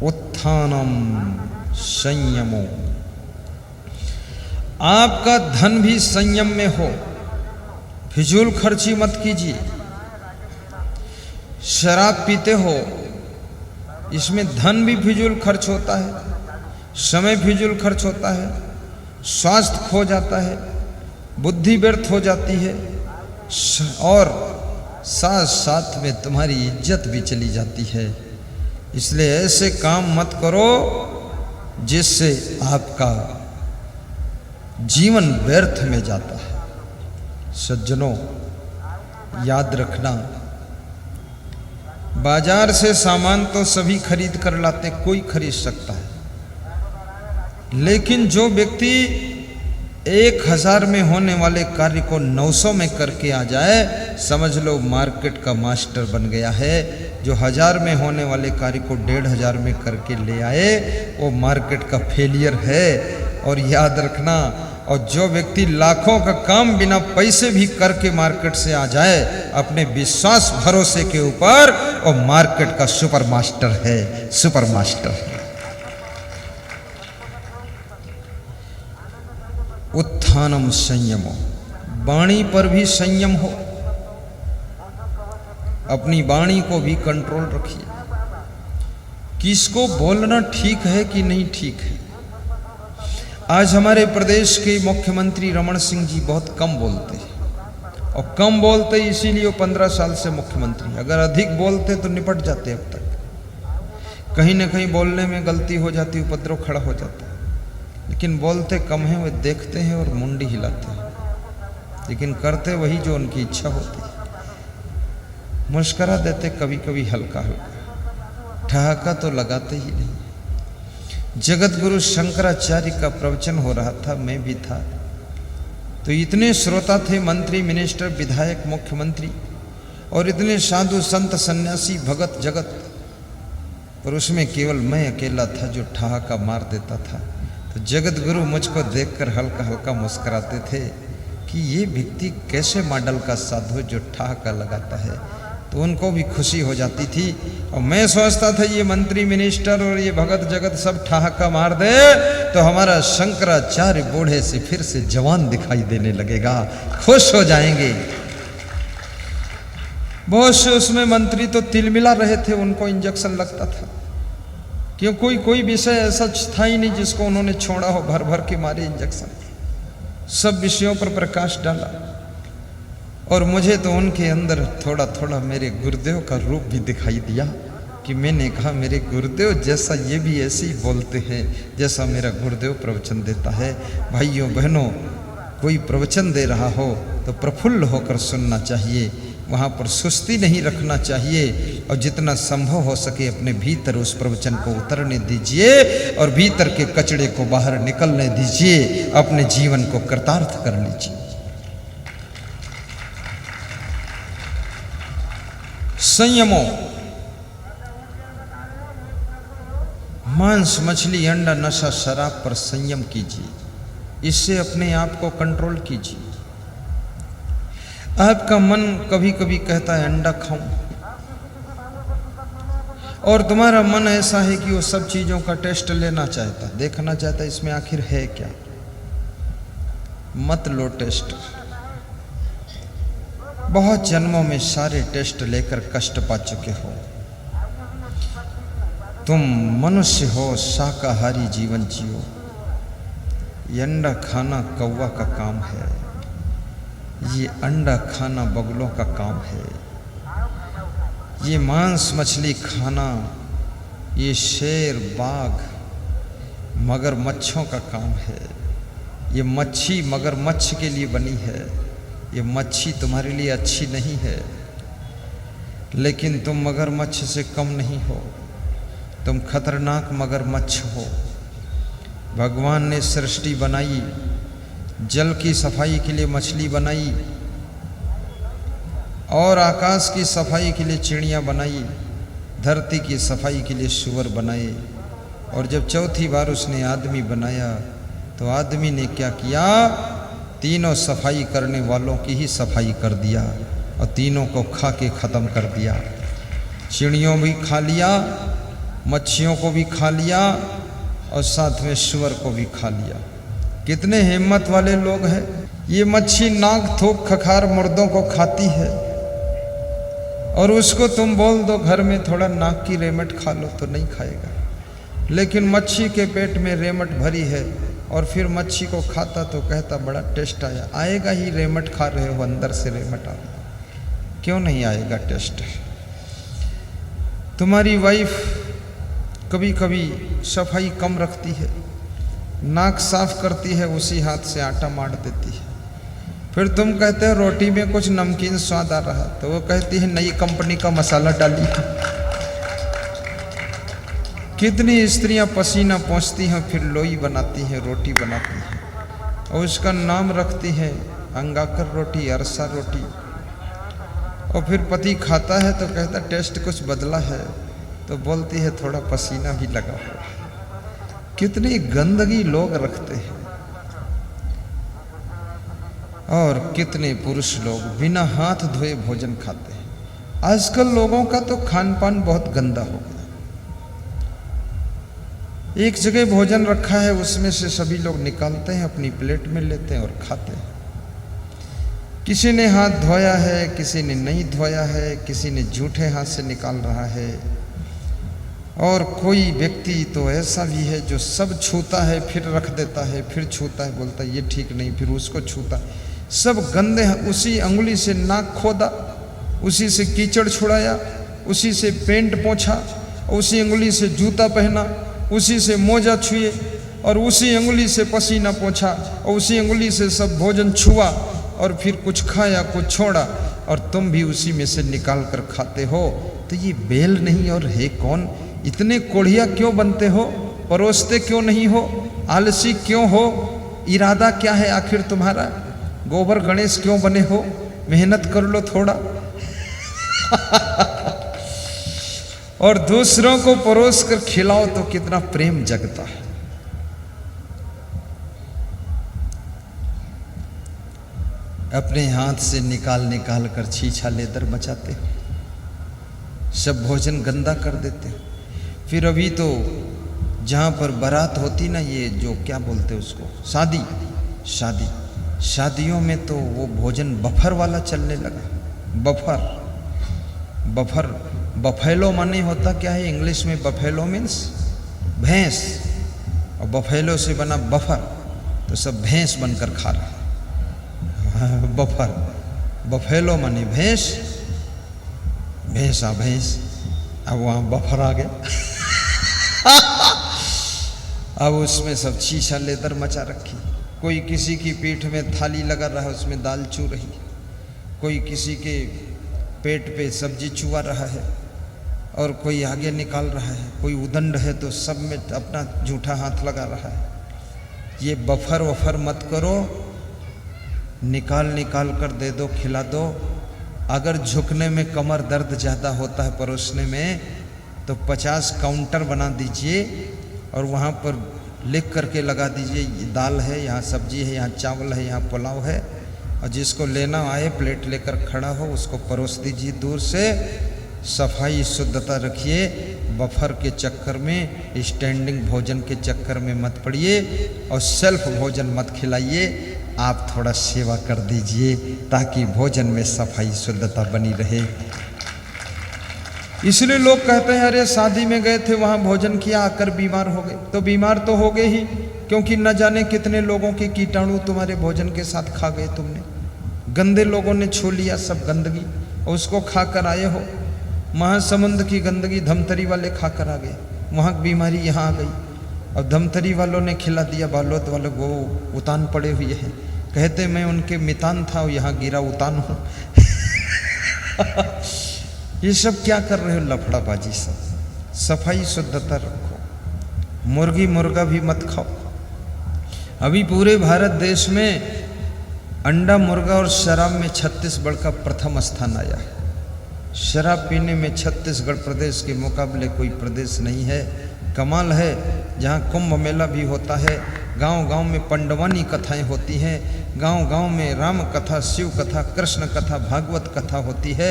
उत्थानम संयमो। आपका धन भी संयम में हो, फिजूल खर्ची मत कीजिए। शराब पीते हो, इसमें धन भी फिजूल खर्च होता है, समय फिजूल खर्च होता है, स्वास्थ्य खो जाता है, बुद्धि व्यर्थ हो जाती है और साथ साथ में तुम्हारी इज्जत भी चली जाती है। इसलिए ऐसे काम मत करो जिससे आपका जीवन व्यर्थ में जाता है। सज्जनों, याद रखना, बाजार से सामान तो सभी खरीद कर लाते, कोई खरीद सकता है, लेकिन जो व्यक्ति 1000 में होने वाले कार्य को 900 में करके आ जाए, समझ लो मार्केट का मास्टर बन गया है। जो 1000 में होने वाले कार्य को 1500 में करके ले आए, वो मार्केट का फेलियर है। और याद रखना, और जो व्यक्ति लाखों का काम बिना पैसे भी करके मार्केट से आ जाए, अपने विश्वास भरोसे के ऊपर, वो मार्केट का सुपर मास्टर है, सुपर मास्टर है। उत्थानम संयमो, वाणी पर भी संयम हो, अपनी वाणी को भी कंट्रोल रखिए। किसको बोलना ठीक है कि नहीं ठीक है। आज हमारे प्रदेश के मुख्यमंत्री रमन सिंह जी बहुत कम बोलते हैं, और कम बोलते इसीलिए वो 15 साल से मुख्यमंत्री। अगर अधिक बोलते तो निपट जाते अब तक। कहीं ना कहीं बोलने में गलती हो जाती, उपद्रव खड़ा हो जाता है, लेकिन बोलते कम हैं। वे देखते हैं और मुंडी हिलाते हैं, लेकिन करते वही जो उनकी इच्छा होती है। मुस्करा देते कभी कभी हल्का हल्का, ठहाका तो लगाते ही नहीं। जगत गुरु शंकराचार्य का प्रवचन हो रहा था, मैं भी था, तो इतने श्रोता थे, मंत्री, मिनिस्टर, विधायक, मुख्यमंत्री, और इतने साधु संत सन्यासी भगत जगत, और उसमें केवल मैं अकेला था जो ठहाका मार देता था। तो जगत गुरु मुझको देखकर हल्का हल्का मुस्कुराते थे कि ये व्यक्ति कैसे मॉडल का साधु जो ठहाका लगाता है। तो उनको भी खुशी हो जाती थी, और मैं सोचता था ये मंत्री, मिनिस्टर और ये भगत जगत सब ठहाका मार दे तो हमारा शंकराचार्य बूढ़े से फिर से जवान दिखाई देने लगेगा, खुश हो जाएंगे। बहुत से उसमें मंत्री तो तिलमिला रहे थे, उनको इंजेक्शन लगता था, क्यों कोई विषय ऐसा था ही नहीं जिसको उन्होंने छोड़ा हो, भर भर के मारे इंजेक्शन। सब विषयों पर प्रकाश डाला, और मुझे तो उनके अंदर थोड़ा थोड़ा मेरे गुरुदेव का रूप भी दिखाई दिया, कि मैंने कहा मेरे गुरुदेव जैसा ये भी ऐसे ही बोलते हैं जैसा मेरा गुरुदेव प्रवचन देता है। भाइयों बहनों, कोई प्रवचन दे रहा हो तो प्रफुल्ल होकर सुनना चाहिए, वहाँ पर सुस्ती नहीं रखना चाहिए, और जितना संभव हो सके अपने भीतर उस प्रवचन को उतरने दीजिए, और भीतर के कचड़े को बाहर निकलने दीजिए, अपने जीवन को कृतार्थ कर लीजिए। संयमो, मांस, मछली, अंडा, नशा, शराब पर संयम कीजिए, इससे अपने आप को कंट्रोल कीजिए। आपका मन कभी कभी कहता है अंडा खाऊं, और तुम्हारा मन ऐसा है कि वो सब चीजों का टेस्ट लेना चाहता, देखना चाहता इसमें आखिर है क्या। मत लो टेस्ट। बहुत जन्मों में सारे टेस्ट लेकर कष्ट पा चुके हो। तुम मनुष्य हो, शाकाहारी जीवन जियो। ये अंडा खाना कौवा का काम है, ये अंडा खाना बगुलों का काम है, ये मांस मछली खाना ये शेर, बाघ, मगरमच्छों का काम है। ये मच्छी मगरमच्छ के लिए बनी है, ये मच्छी तुम्हारे लिए अच्छी नहीं है, लेकिन तुम मगरमच्छ से कम नहीं हो, तुम खतरनाक मगरमच्छ हो। भगवान ने सृष्टि बनाई, जल की सफाई के लिए मछली बनाई, और आकाश की सफाई के लिए चिड़ियाँ बनाई, धरती की सफाई के लिए सूअर बनाए, और जब चौथी बार उसने आदमी बनाया तो आदमी ने क्या किया, तीनों सफाई करने वालों की ही सफाई कर दिया, और तीनों को खा के ख़त्म कर दिया। चिड़ियों भी खा लिया, मच्छियों को भी खा लिया और साथ में सुअर को भी खा लिया। कितने हिम्मत वाले लोग हैं। ये मच्छी नाक थूक खखार मुर्दों को खाती है और उसको तुम बोल दो घर में थोड़ा नाक की रेमट खा लो तो नहीं खाएगा। लेकिन मच्छी के पेट में रेमट भरी है और फिर मच्छी को खाता तो कहता बड़ा टेस्ट आया। आएगा ही, रेमट खा रहे हो, अंदर से रेमट आ रहा, क्यों नहीं आएगा टेस्ट। तुम्हारी वाइफ कभी कभी सफाई कम रखती है, नाक साफ करती है, उसी हाथ से आटा मार देती है। फिर तुम कहते हो रोटी में कुछ नमकीन स्वाद आ रहा, तो वो कहती है नई कंपनी का मसाला डाली है। कितनी स्त्रियां पसीना पोंछती हैं, फिर लोई बनाती हैं, रोटी बनाती हैं और उसका नाम रखती हैं अंगाकर रोटी, अरसा रोटी। और फिर पति खाता है तो कहता टेस्ट कुछ बदला है, तो बोलती है थोड़ा पसीना भी लगा हुआ। कितनी गंदगी लोग रखते हैं। और कितने पुरुष लोग बिना हाथ धोए भोजन खाते हैं। आजकल लोगों का तो खान पान बहुत गंदा हो गया। एक जगह भोजन रखा है, उसमें से सभी लोग निकालते हैं, अपनी प्लेट में लेते हैं और खाते हैं। किसी ने हाथ धोया है, किसी ने नहीं धोया है, किसी ने झूठे हाथ से निकाल रहा है। और कोई व्यक्ति तो ऐसा भी है जो सब छूता है, फिर रख देता है, फिर छूता है, बोलता है ये ठीक नहीं, फिर उसको छूता। सब गंदे, उसी अंगुली से नाक खोदा, उसी से कीचड़ छुड़ाया, उसी से पेंट पोंछा, उसी अंगुली से जूता पहना, उसी से मोजा छुए और उसी अंगुली से पसीना पोंछा और उसी अंगुली से सब भोजन छुआ और फिर कुछ खाया, कुछ छोड़ा और तुम भी उसी में से निकाल कर खाते हो। तो ये बेल नहीं और है कौन? इतने कोढ़िया क्यों बनते हो? परोसते क्यों नहीं हो? आलसी क्यों हो? इरादा क्या है आखिर तुम्हारा? गोबर गणेश क्यों बने हो? मेहनत कर लो थोड़ा। और दूसरों को परोस कर खिलाओ तो कितना प्रेम जगता है। अपने हाथ से निकाल निकाल कर छीछा लेदर मचाते हो, सब भोजन गंदा कर देते हो। फिर अभी तो जहाँ पर बारात होती ना, ये जो क्या बोलते हैं उसको, शादियों में तो वो भोजन बफर वाला चलने लगा। बफर बफेलो माने होता क्या है इंग्लिश में? बफेलो मीन्स भैंस, और बफेलो से बना बफर, तो सब भैंस बनकर खा रहा है। बफेलो माने भैंस, भैंस। अब वहाँ बफर आ गया। अब उसमें सब शीशा लेदर मचा रखी। कोई किसी की पीठ में थाली लगा रहा है, उसमें दाल चू रही। कोई किसी के पेट पे सब्जी चुवा रहा है और कोई आगे निकाल रहा है। कोई उदंड है तो सब में अपना जूठा हाथ लगा रहा है। ये बफर वफर मत करो, निकाल कर दे दो, खिला दो। अगर झुकने में कमर दर्द ज़्यादा होता है परोसने में, तो 50 काउंटर बना दीजिए और वहाँ पर लिख करके लगा दीजिए ये दाल है, यहाँ सब्जी है, यहाँ चावल है, यहाँ पुलाव है। और जिसको लेना आए प्लेट लेकर खड़ा हो, उसको परोस दीजिए दूर से। सफाई शुद्धता रखिए। बफर के चक्कर में, स्टैंडिंग भोजन के चक्कर में मत पड़िए और सेल्फ भोजन मत खिलाइए। आप थोड़ा सेवा कर दीजिए ताकि भोजन में सफाई शुद्धता बनी रहे। इसलिए लोग कहते हैं अरे शादी में गए थे, वहाँ भोजन किया, आकर बीमार हो गए। तो बीमार तो हो गए ही, क्योंकि न जाने कितने लोगों के कीटाणु तुम्हारे भोजन के साथ खा गए तुमने। गंदे लोगों ने छू लिया सब गंदगी और उसको खा कर आए हो। महासमुंद की गंदगी धमतरी वाले खा कर आ गए, वहाँ बीमारी यहाँ आ गई। और धमतरी वालों ने खिला दिया, बालोद वालों को उतान पड़े हुए हैं। कहते मैं उनके मितान था और यहाँ गिरा उतान हूँ। ये सब क्या कर रहे हो? लफड़ाबाजी सब। सफाई शुद्धता रखो। मुर्गी मुर्गा भी मत खाओ। अभी पूरे भारत देश में अंडा, मुर्गा और शराब में छत्तीसगढ़ का प्रथम स्थान आया है। शराब पीने में छत्तीसगढ़ प्रदेश के मुकाबले कोई प्रदेश नहीं है। कमाल है, जहाँ कुंभ मेला भी होता है गांव गांव में पंडवानी कथाएं होती हैं, गांव गांव में राम कथा, शिव कथा, कृष्ण कथा, भागवत कथा होती है।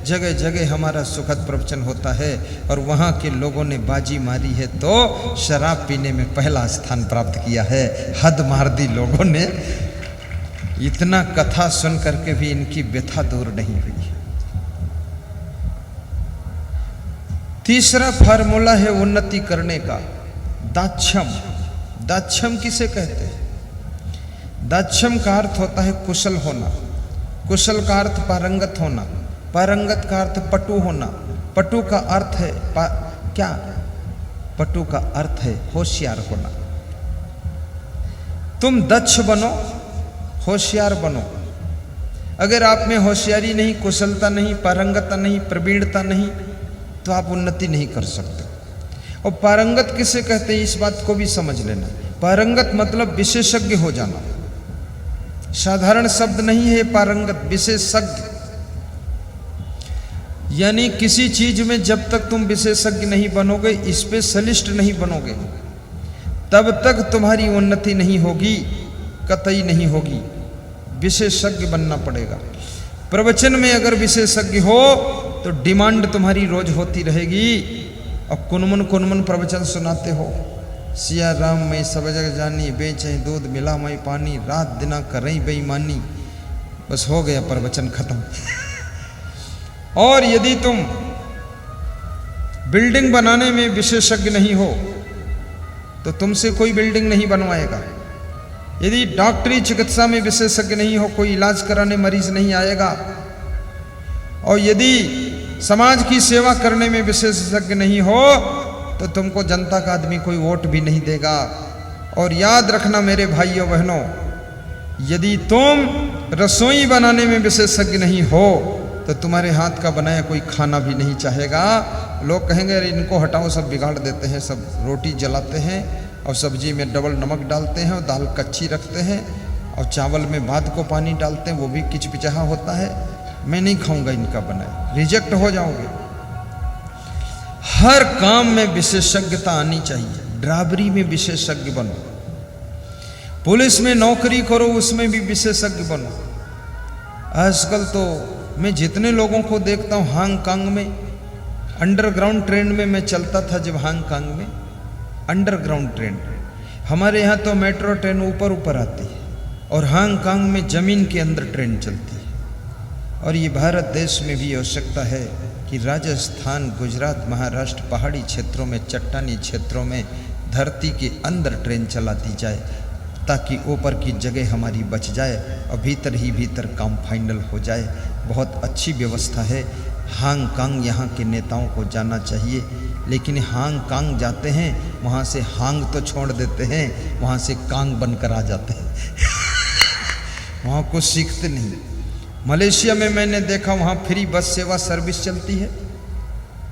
जगह जगह हमारा सुखद प्रवचन होता है और वहाँ के लोगों ने बाजी मारी है तो शराब पीने में पहला स्थान प्राप्त किया है। हद मार दी लोगों ने। इतना कथा सुन करके भी इनकी व्यथा दूर नहीं हुई। तीसरा फार्मूला है उन्नति करने का, दाक्षम। दाक्षम किसे कहते हैं? दाक्षम का अर्थ होता है कुशल होना, कुशल का अर्थ पारंगत होना, पारंगत का अर्थ पटु होना, पटु का अर्थ है क्या? पटु का अर्थ है होशियार होना। तुम दक्ष बनो, होशियार बनो। अगर आप में होशियारी नहीं, कुशलता नहीं, पारंगतता नहीं, प्रवीणता नहीं, तो आप उन्नति नहीं कर सकते। और पारंगत किसे कहते हैं इस बात को भी समझ लेना। पारंगत मतलब विशेषज्ञ हो जाना, साधारण शब्द नहीं है पारंगत, विशेषज्ञ। यानी किसी चीज में जब तक तुम विशेषज्ञ नहीं बनोगे, स्पेशलिस्ट नहीं बनोगे, तब तक तुम्हारी उन्नति नहीं होगी, कतई नहीं होगी। विशेषज्ञ बनना पड़ेगा। प्रवचन में अगर विशेषज्ञ हो तो डिमांड तुम्हारी रोज होती रहेगी। और कुनमुन कुनमुन प्रवचन सुनाते हो, सिया राम मैं सब जग जानी, बेचे दूध मिला मैं पानी, रात दिना कर रही बेईमानी, बस हो गया प्रवचन खत्म। और यदि तुम बिल्डिंग बनाने में विशेषज्ञ नहीं हो तो तुमसे कोई बिल्डिंग नहीं बनवाएगा। यदि डॉक्टरी चिकित्सा में विशेषज्ञ नहीं हो, कोई इलाज कराने मरीज नहीं आएगा। और यदि समाज की सेवा करने में विशेषज्ञ नहीं हो तो तुमको जनता का आदमी कोई वोट भी नहीं देगा। और याद रखना मेरे भाइयों बहनों, यदि तुम रसोई बनाने में विशेषज्ञ नहीं हो तो तुम्हारे हाथ का बनाया कोई खाना भी नहीं चाहेगा। लोग कहेंगे अरे इनको हटाओ, सब बिगाड़ देते हैं, सब रोटी जलाते हैं और सब्जी में डबल नमक डालते हैं और दाल कच्ची रखते हैं और चावल में बाद को पानी डालते हैं, वो भी किचपिचाहा होता है। मैं नहीं खाऊंगा इनका बनाया, रिजेक्ट हो जाओगे। हर काम में विशेषज्ञता आनी चाहिए। ड्राइवरी में विशेषज्ञ बनो, पुलिस में नौकरी करो, उसमें भी विशेषज्ञ बनो। आजकल तो मैं जितने लोगों को देखता हूँ हांगकांग में, अंडरग्राउंड ट्रेन में मैं चलता था जब हांगकांग में, अंडरग्राउंड ट्रेन। हमारे यहाँ तो मेट्रो ट्रेन ऊपर ऊपर आती है और हांगकांग में जमीन के अंदर ट्रेन चलती है। और ये भारत देश में भी आवश्यकता है कि राजस्थान, गुजरात, महाराष्ट्र पहाड़ी क्षेत्रों में, चट्टानी क्षेत्रों में धरती के अंदर ट्रेन चला दी जाए ताकि ऊपर की जगह हमारी बच जाए और भीतर ही भीतर काम फाइनल हो जाए। बहुत अच्छी व्यवस्था है। हांगकांग यहाँ के नेताओं को जाना चाहिए, लेकिन हांगकांग जाते हैं वहाँ से हांग तो छोड़ देते हैं, वहाँ से कांग बनकर आ जाते हैं। वहाँ कुछ सीखते नहीं। मलेशिया में मैंने देखा वहाँ फ्री बस सेवा सर्विस चलती है।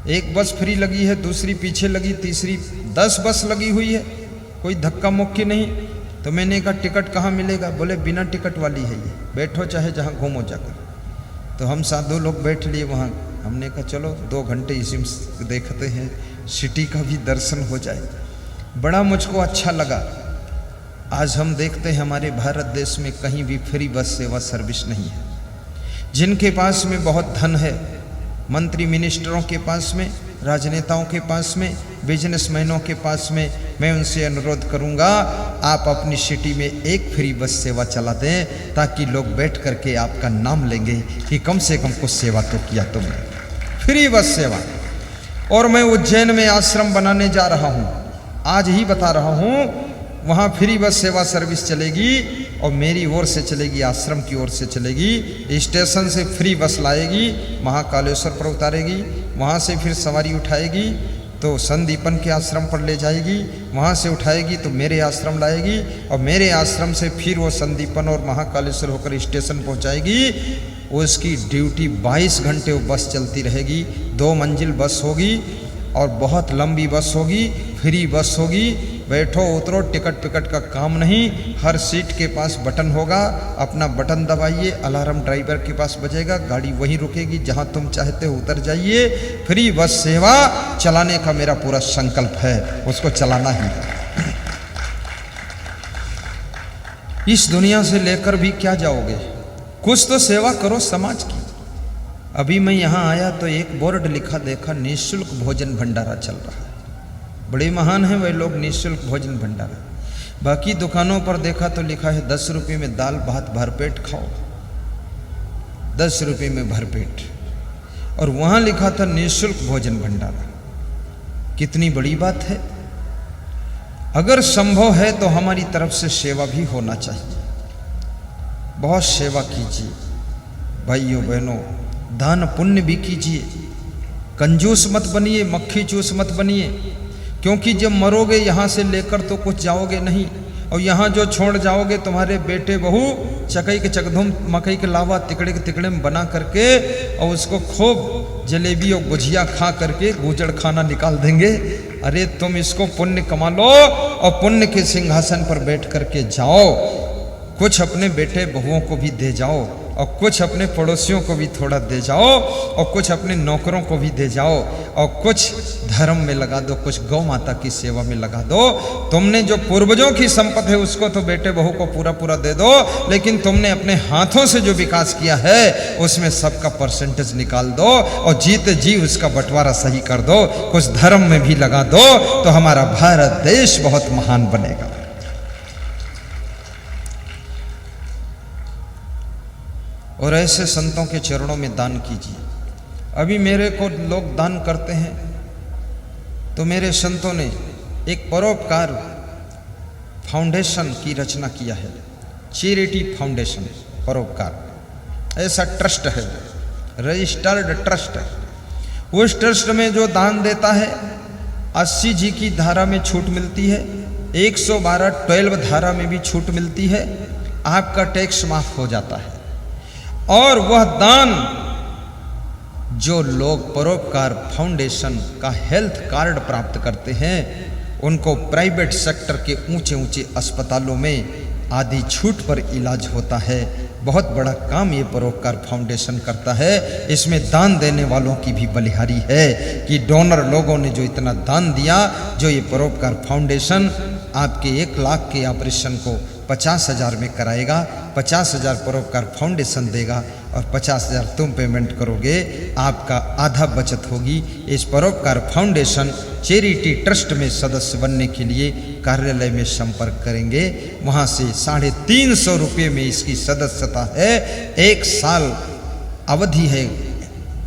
एक बस फ्री लगी है, दूसरी पीछे लगी, तीसरी 10 बस लगी हुई है, कोई धक्का मुक्की नहीं। तो मैंने कहा टिकट कहाँ मिलेगा? बोले बिना टिकट वाली है ये, बैठो चाहे जहाँ घूमो जाकर। तो हम साधु लोग बैठ लिए वहाँ। हमने कहा चलो 2 घंटे इसी में देखते हैं, सिटी का भी दर्शन हो जाए। बड़ा मुझको अच्छा लगा। आज हम देखते हैं हमारे भारत देश में कहीं भी फ्री बस सेवा सर्विस नहीं है। जिनके पास में बहुत धन है, मंत्री मिनिस्टरों के पास में, राजनेताओं के पास में, बिजनेसमैनों के पास में, मैं उनसे अनुरोध करूंगा आप अपनी सिटी में एक फ्री बस सेवा चला दें ताकि लोग बैठ करके आपका नाम लेंगे कि कम से कम कुछ सेवा तो किया तुमने। फ्री बस सेवा। और मैं उज्जैन में आश्रम बनाने जा रहा हूँ, आज ही बता रहा हूँ। वहाँ फ्री बस सेवा सर्विस चलेगी और मेरी ओर से चलेगी, आश्रम की ओर से चलेगी। स्टेशन से फ्री बस लाएगी, महाकालेश्वर पर उतारेगी, वहाँ से फिर सवारी उठाएगी तो संदीपन के आश्रम पर ले जाएगी, वहाँ से उठाएगी तो मेरे आश्रम लाएगी और मेरे आश्रम से फिर वो संदीपन और महाकालेश्वर होकर स्टेशन पहुँचाएगी। उसकी ड्यूटी 22 घंटे वो बस चलती रहेगी। 2 मंजिल बस होगी और बहुत लंबी बस होगी, फ्री बस होगी। बैठो उतरो, टिकट का काम नहीं। हर सीट के पास बटन होगा, अपना बटन दबाइए, अलार्म ड्राइवर के पास बजेगा, गाड़ी वहीं रुकेगी, जहां तुम चाहते हो उतर जाइए। फ्री बस सेवा चलाने का मेरा पूरा संकल्प है, उसको चलाना ही है। इस दुनिया से लेकर भी क्या जाओगे? कुछ तो सेवा करो समाज की। अभी मैं यहाँ आया तो एक बोर्ड लिखा देखा, निःशुल्क भोजन भंडारा चल रहा है। बड़े महान हैं वह लोग, निःशुल्क भोजन भंडारा। बाकी दुकानों पर देखा तो लिखा है 10 रुपये में दाल भात भरपेट खाओ, 10 रुपये में भरपेट। और वहाँ लिखा था निःशुल्क भोजन भंडारा। कितनी बड़ी बात है। अगर संभव है तो हमारी तरफ से सेवा भी होना चाहिए। बहुत सेवा कीजिए भाइयों बहनों, दान पुण्य भी कीजिए। कंजूस मत बनिए, मक्खी चूस मत बनिए, क्योंकि जब मरोगे यहाँ से लेकर तो कुछ जाओगे नहीं। और यहाँ जो छोड़ जाओगे तुम्हारे बेटे बहू चकई के चकधुम मकई के लावा तिकड़े के तिकड़े में बना करके और उसको खूब जलेबी और गुजिया खा करके गुजड़ खाना निकाल देंगे। अरे तुम इसको पुण्य कमा लो और पुण्य के सिंहासन पर बैठ करके जाओ। कुछ अपने बेटे बहुओं को भी दे जाओ और कुछ अपने पड़ोसियों को भी थोड़ा दे जाओ और कुछ अपने नौकरों को भी दे जाओ और कुछ धर्म में लगा दो, कुछ गौ माता की सेवा में लगा दो। तुमने जो पूर्वजों की संपत्ति है उसको तो बेटे बहू को पूरा पूरा दे दो, लेकिन तुमने अपने हाथों से जो विकास किया है उसमें सबका परसेंटेज निकाल दो और जीते जी उसका बंटवारा सही कर दो। कुछ धर्म में भी लगा दो तो हमारा भारत देश बहुत महान बनेगा। और ऐसे संतों के चरणों में दान कीजिए। अभी मेरे को लोग दान करते हैं तो मेरे संतों ने एक परोपकार फाउंडेशन की रचना किया है, चैरिटी फाउंडेशन परोपकार। ऐसा ट्रस्ट है, रजिस्टर्ड ट्रस्ट है। उस ट्रस्ट में जो दान देता है 80 जी की धारा में छूट मिलती है, 112 धारा में भी छूट मिलती है, आपका टैक्स माफ हो जाता है। और वह दान जो लोग परोपकार फाउंडेशन का हेल्थ कार्ड प्राप्त करते हैं उनको प्राइवेट सेक्टर के ऊंचे ऊंचे अस्पतालों में आधी छूट पर इलाज होता है। बहुत बड़ा काम ये परोपकार फाउंडेशन करता है। इसमें दान देने वालों की भी बलिहारी है कि डोनर लोगों ने जो इतना दान दिया, जो ये परोपकार फाउंडेशन आपके 1 लाख के ऑपरेशन को 50,000 में कराएगा, 50,000 परोपकार फाउंडेशन देगा और 50,000 तुम पेमेंट करोगे, आपका आधा बचत होगी। इस परोपकार फाउंडेशन चैरिटी ट्रस्ट में सदस्य बनने के लिए कार्यालय में संपर्क करेंगे। वहाँ से 350 रुपये में इसकी सदस्यता है। 1 साल अवधि है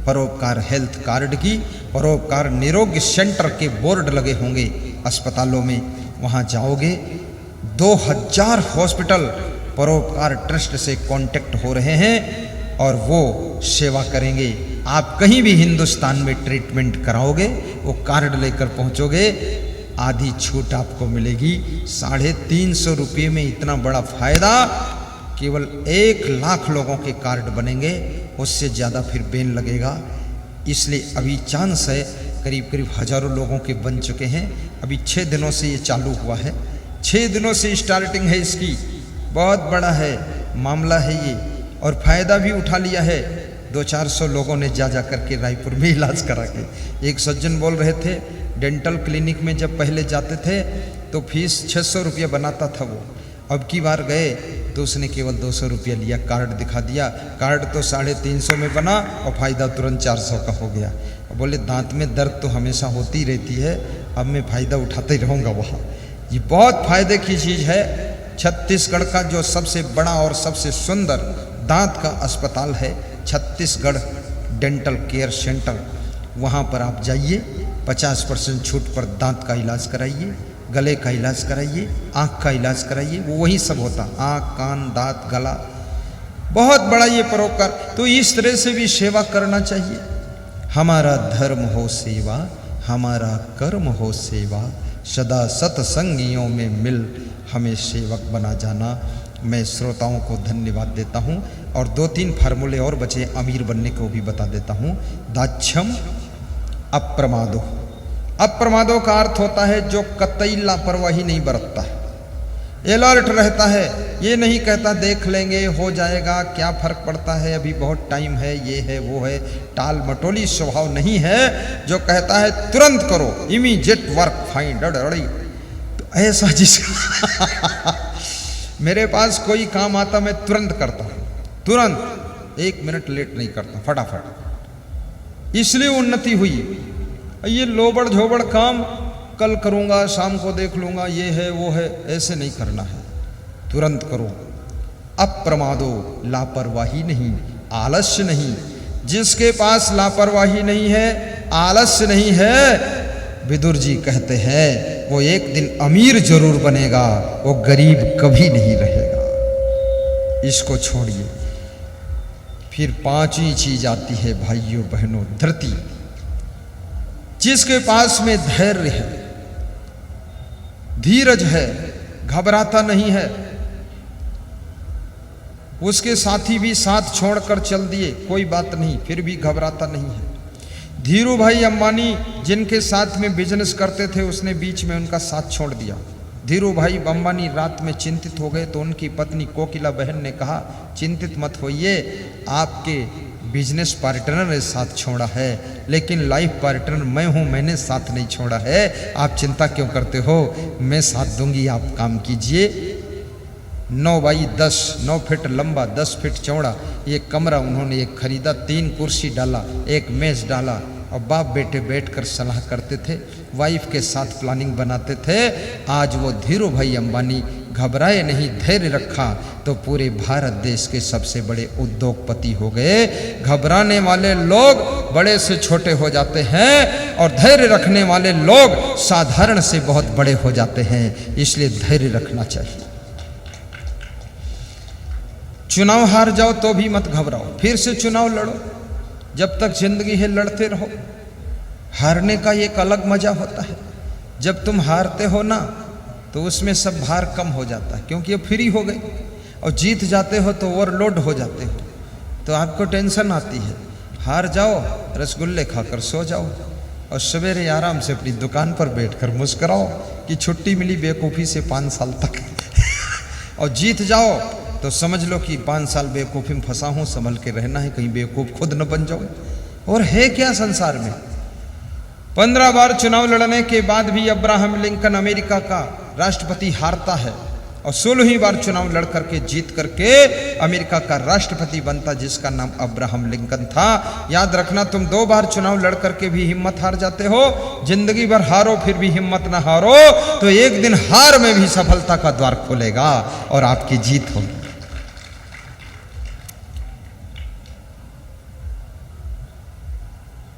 परोपकार हेल्थ कार्ड की। परोपकार निरोग सेंटर के बोर्ड लगे होंगे अस्पतालों में, वहाँ जाओगे। 2000 हॉस्पिटल परोपकार ट्रस्ट से कांटेक्ट हो रहे हैं और वो सेवा करेंगे। आप कहीं भी हिंदुस्तान में ट्रीटमेंट कराओगे, वो कार्ड लेकर पहुंचोगे, आधी छूट आपको मिलेगी। 350 रुपये में इतना बड़ा फायदा। केवल 1 लाख लोगों के कार्ड बनेंगे, उससे ज़्यादा फिर बैन लगेगा। इसलिए अभी चांस है, करीब करीब हजारों लोगों के बन चुके हैं। अभी 6 दिनों से ये चालू हुआ है, 6 दिनों से स्टार्टिंग है इसकी। बहुत बड़ा है मामला है ये और फ़ायदा भी उठा लिया है। 200-400 लोगों ने जा करके रायपुर में इलाज करा के। एक सज्जन बोल रहे थे डेंटल क्लिनिक में जब पहले जाते थे तो फीस 600 रुपया बनाता था वो, अब की बार गए तो उसने केवल 200 रुपया लिया, कार्ड दिखा दिया। कार्ड तो 350 में बना और फ़ायदा तुरंत 400 का हो गया। बोले दांत में दर्द तो हमेशा होती रहती है, अब मैं फ़ायदा उठाते ही रहूँगा वहाँ। ये बहुत फायदे की चीज़ है। छत्तीसगढ़ का जो सबसे बड़ा और सबसे सुंदर दांत का अस्पताल है छत्तीसगढ़ डेंटल केयर सेंटर, वहाँ पर आप जाइए, 50% छूट पर दांत का इलाज कराइए, गले का इलाज कराइए, आँख का इलाज कराइए। वो वही सब होता, आँख कान दांत गला। बहुत बड़ा ये परोपकार। तो इस तरह से भी सेवा करना चाहिए। हमारा धर्म हो सेवा, हमारा कर्म हो सेवा, सदा सत्संगियों में मिल हमें सेवक बना जाना। मैं श्रोताओं को धन्यवाद देता हूँ और 2-3 फार्मूले और बचे अमीर बनने को भी बता देता हूँ। दाक्षम अप्रमादो। अप्रमादो का अर्थ होता है जो कतई लापरवाही नहीं बरतता है, अलर्ट रहता है। ये नहीं कहता देख लेंगे हो जाएगा, क्या फर्क पड़ता है, अभी बहुत टाइम है, ये है वो है। टाल मटोली स्वभाव नहीं है, जो कहता है तुरंत करो, इमीडिएट वर्क फाइंड। तो ऐसा जिसका मेरे पास कोई काम आता मैं तुरंत करता हूं, तुरंत, 1 मिनट लेट नहीं करता, फटाफट। इसलिए उन्नति हुई। ये लोबड़ झोबड़ काम कल करूंगा, शाम को देख लूंगा, ये है वो है, ऐसे नहीं करना है, तुरंत करो। अप्रमादो, लापरवाही नहीं, आलस्य नहीं। जिसके पास लापरवाही नहीं है, आलस्य नहीं है, विदुर जी कहते हैं वो एक दिन अमीर जरूर बनेगा, वो गरीब कभी नहीं रहेगा। इसको छोड़िए। फिर 5वीं चीज आती है भाइयों बहनों, धृति। जिसके पास में धैर्य है, धीरज है, घबराता नहीं है। उसके साथी भी साथ छोड़कर चल दिए, कोई बात नहीं, फिर भी घबराता नहीं है। धीरू भाई अंबानी जिनके साथ में बिजनेस करते थे, उसने बीच में उनका साथ छोड़ दिया। धीरू भाई अंबानी रात में चिंतित हो गए तो उनकी पत्नी कोकिला बहन ने कहा, चिंतित मत होइए, आपके बिजनेस पार्टनर ने साथ छोड़ा है, लेकिन लाइफ पार्टनर मैं हूं, मैंने साथ नहीं छोड़ा है। आप चिंता क्यों करते हो, मैं साथ दूंगी, आप काम कीजिए। 9 बाई 10, 9 फीट लंबा, 10 फीट चौड़ा ये कमरा उन्होंने एक खरीदा, 3 कुर्सी डाला, एक मेज डाला, और बाप बेटे बैठकर सलाह करते थे, वाइफ के साथ प्लानिंग बनाते थे। आज वो धीरू भाई अंबानी घबराए नहीं, धैर्य रखा तो पूरे भारत देश के सबसे बड़े उद्योगपति हो गए। घबराने वाले लोग बड़े से छोटे हो जाते हैं और धैर्य रखने वाले लोग साधारण से बहुत बड़े हो जाते हैं। इसलिए धैर्य रखना चाहिए। चुनाव हार जाओ तो भी मत घबराओ, फिर से चुनाव लड़ो। जब तक जिंदगी है लड़ते रहो। हारने का एक अलग मजा होता है। जब तुम हारते हो ना तो उसमें सब भार कम हो जाता है, क्योंकि अब फ्री हो गई। और जीत जाते हो तो ओवरलोड हो जाते हो, तो आपको टेंशन आती है। हार जाओ, रसगुल्ले खाकर सो जाओ और सवेरे आराम से अपनी दुकान पर बैठकर मुस्कुराओ कि छुट्टी मिली बेवकूफ़ी से 5 साल तक। और जीत जाओ तो समझ लो कि 5 साल बेवकूफ़ी में फंसा हूँ, संभल के रहना है, कहीं बेवकूफ़ खुद न बन जाऊँ। और है क्या संसार में। 15 बार चुनाव लड़ने के बाद भी अब्राहम लिंकन अमेरिका का राष्ट्रपति हारता है और 16वीं बार चुनाव लड़ करके जीत करके अमेरिका का राष्ट्रपति बनता, जिसका नाम अब्राहम लिंकन था। याद रखना, तुम 2 बार चुनाव लड़ करके भी हिम्मत हार जाते हो, जिंदगी भर हारो फिर भी हिम्मत ना हारो, तो एक दिन हार में भी सफलता का द्वार खोलेगा और आपकी जीत होगी।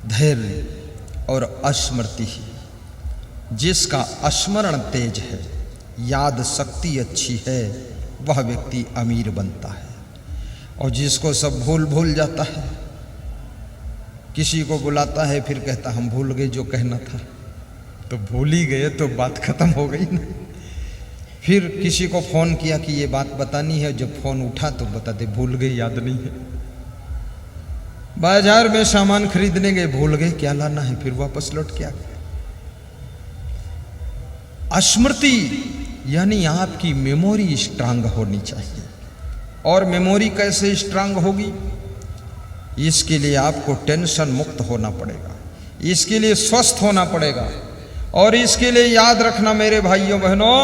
धैर्य और अस्मृति। जिसका स्मरण तेज है, याद शक्ति अच्छी है, वह व्यक्ति अमीर बनता है। और जिसको सब भूल जाता है, किसी को बुलाता है फिर कहता हम भूल गए जो कहना था, तो भूल ही गए तो बात खत्म हो गई ना। फिर किसी को फोन किया कि ये बात बतानी है, जब फोन उठा तो बताते भूल गए, याद नहीं है। बाजार में सामान खरीदने गए, भूल गए क्या लाना है, फिर वापस लौट के आ गए। स्मृति यानी आपकी मेमोरी स्ट्रांग होनी चाहिए। और मेमोरी कैसे स्ट्रांग होगी, इसके लिए आपको टेंशन मुक्त होना पड़ेगा, इसके लिए स्वस्थ होना पड़ेगा। और इसके लिए याद रखना मेरे भाइयों बहनों,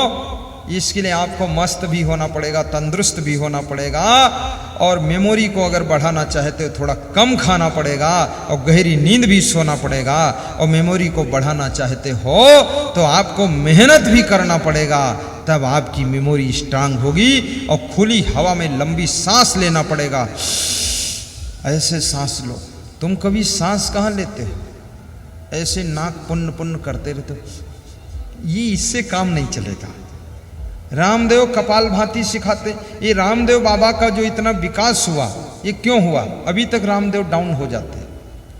इसके लिए आपको मस्त भी होना पड़ेगा, तंदुरुस्त भी होना पड़ेगा। और मेमोरी को अगर बढ़ाना चाहते हो थोड़ा कम खाना पड़ेगा और गहरी नींद भी सोना पड़ेगा। और मेमोरी को बढ़ाना चाहते हो तो आपको मेहनत भी करना पड़ेगा, तब आपकी मेमोरी स्ट्रांग होगी। और खुली हवा में लंबी सांस लेना पड़ेगा। ऐसे सांस लो। तुम कभी सांस कहाँ लेते हो, ऐसे नाक पुन्न पुन्न करते रहते हो, ये इससे काम नहीं चलेगा। रामदेव कपाल भाती सिखाते। ये रामदेव बाबा का जो इतना विकास हुआ, ये क्यों हुआ? अभी तक रामदेव डाउन हो जाते हैं।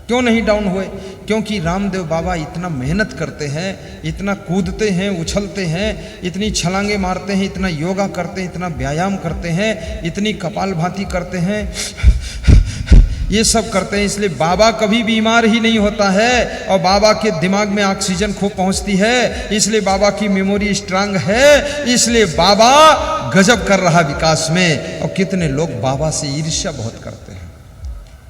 क्यों नहीं डाउन हुए? क्योंकि रामदेव बाबा इतना मेहनत करते हैं, इतना कूदते हैं, उछलते हैं, इतनी छलांगे मारते हैं, इतना योगा करते हैं, इतना व्यायाम करते हैं, इतनी कपाल भाती करते हैं, ये सब करते हैं। इसलिए बाबा कभी बीमार ही नहीं होता है और बाबा के दिमाग में ऑक्सीजन खूब पहुंचती है, इसलिए बाबा की मेमोरी स्ट्रांग है। इसलिए बाबा गजब कर रहा विकास में। और कितने लोग बाबा से ईर्ष्या बहुत करते हैं,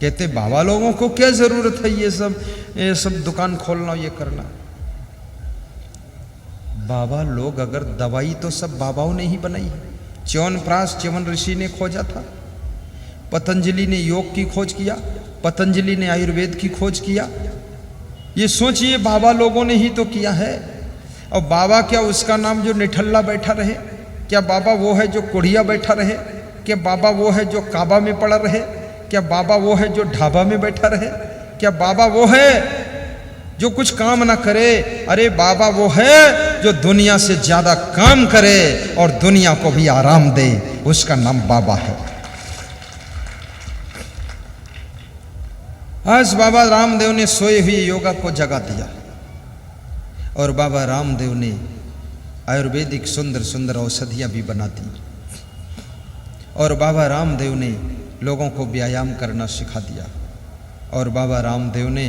कहते बाबा लोगों को क्या जरूरत है ये सब दुकान खोलना, ये करना। बाबा लोग अगर दवाई तो सब बाबाओं ने ही बनाई है, च्यवनप्राश च्यवन ऋषि ने खोजा था, पतंजलि ने योग की खोज किया, पतंजलि ने आयुर्वेद की खोज किया। ये सोचिए बाबा लोगों ने ही तो किया है। और बाबा क्या उसका नाम जो निठल्ला बैठा रहे? क्या बाबा वो है जो कुड़िया बैठा रहे? क्या बाबा वो है जो काबा में पड़ा रहे? क्या बाबा वो है जो ढाबा में बैठा रहे? क्या बाबा वो है जो कुछ काम ना करे? अरे बाबा वो है जो दुनिया से ज्यादा काम करे और दुनिया को भी आराम दे, उसका नाम बाबा है। आज बाबा रामदेव ने सोए हुए योगा को जगा दिया और बाबा रामदेव ने आयुर्वेदिक सुंदर सुंदर औषधियां भी बना दी और बाबा रामदेव ने लोगों को व्यायाम करना सिखा दिया और बाबा रामदेव ने